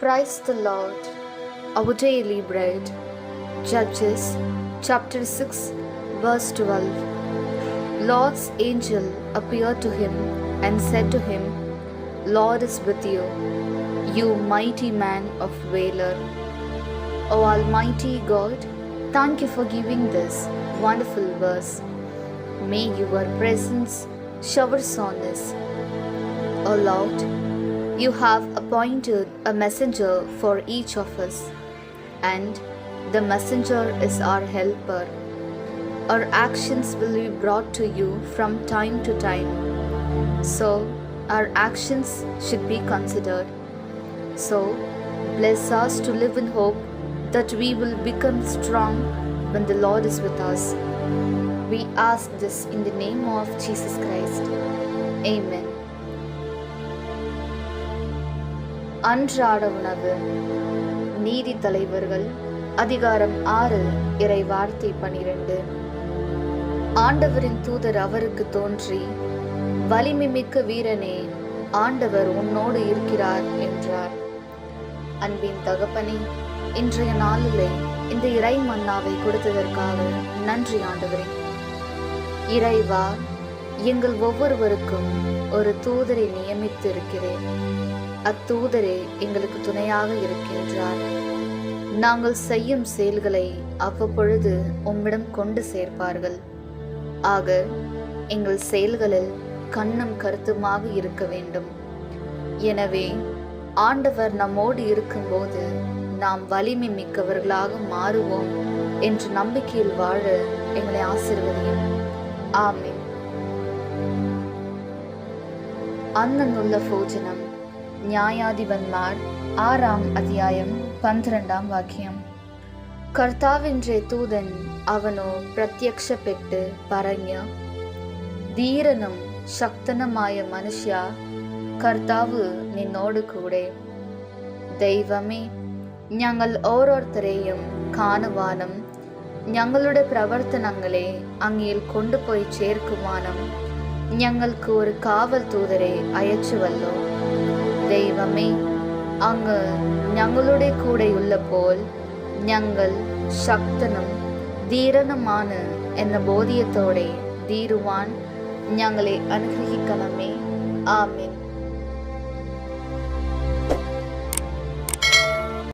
Praise the Lord. Our daily bread. Judges chapter 6 verse 12. Lord's angel appeared to him and said to him, Lord is with you, you mighty man of valor. O Almighty God, thank you for giving this wonderful verse. May your presence showers on us. O Lord, you have appointed a messenger for each of us, and the messenger is our helper. Our actions will be brought to you from time to time, so our actions should be considered. So, bless us to live in hope that we will become strong when the Lord is with us. We ask this in the name of Jesus Christ. Amen. அன்றாட உணவு. நீதி தலைவர்கள் அதிகாரம் 6 இறை வார்த்தை 12. ஆண்டவரின் தூதர் அவருக்கு தோன்றி, வலிமை மிக்க வீரனே, ஆண்டவர் உன்னோடு இருக்கிறார் என்றார். அன்பின் தகப்பனே, இன்றைய நாளிலே இந்த இறை மன்னாவை கொடுத்ததற்காக நன்றி ஆண்டவரே. இறைவா, எங்கள் ஒவ்வொருவருக்கும் ஒரு தூதரை நியமித்து இருக்கிறேன். அத்தூதரே எங்களுக்கு துணையாக இருக்கின்றார். நாங்கள் செய்யும் செயல்களை அவ்வப்பொழுது உம்மிடம் கொண்டு சேர்ப்பார்கள். ஆக எங்கள் செயல்களில் கண்ணும் கருத்துமாக இருக்க வேண்டும். எனவே ஆண்டவர் நம்மோடு இருக்கும்போது நாம் வலிமை மிக்கவர்களாக மாறுவோம் என்ற நம்பிக்கையில் வாழ எங்களை ஆசீர்வதியும். ஆமென். അന്നുള്ള ഭോജനം. ന്യായാധിപന്മാർ 6 അധ്യായം 12 വാക്യം. കർത്താവിൻ്റെ ദൂതൻ അവനു പ്രത്യക്ഷപ്പെട്ട് പറഞ്ഞു, ധീരനും ശക്തനുമായ മനുഷ്യ, കർത്താവ് നിന്നോട് കൂടെ. ദൈവമേ, ഞങ്ങൾ ഓരോരുത്തരെയും കാണുവാനും ഞങ്ങളുടെ പ്രവർത്തനങ്ങളെ അങ്ങയിൽ കൊണ്ടുപോയി ചേർക്കുവാനും ഞങ്ങൾക്ക് ഒരു കാവൽ തൂതരെ അയച്ചുവല്ലോ. ദൈവമേ, അങ്ങ് ഞങ്ങളുടെ കൂടെയുള്ളപ്പോൾ ഞങ്ങൾ ശക്തനും ധീരനുമാണ് എന്ന ബോധ്യത്തോടെ തീരുവാൻ ഞങ്ങളെ അനുഗ്രഹിക്കണമേ. ആമേൻ.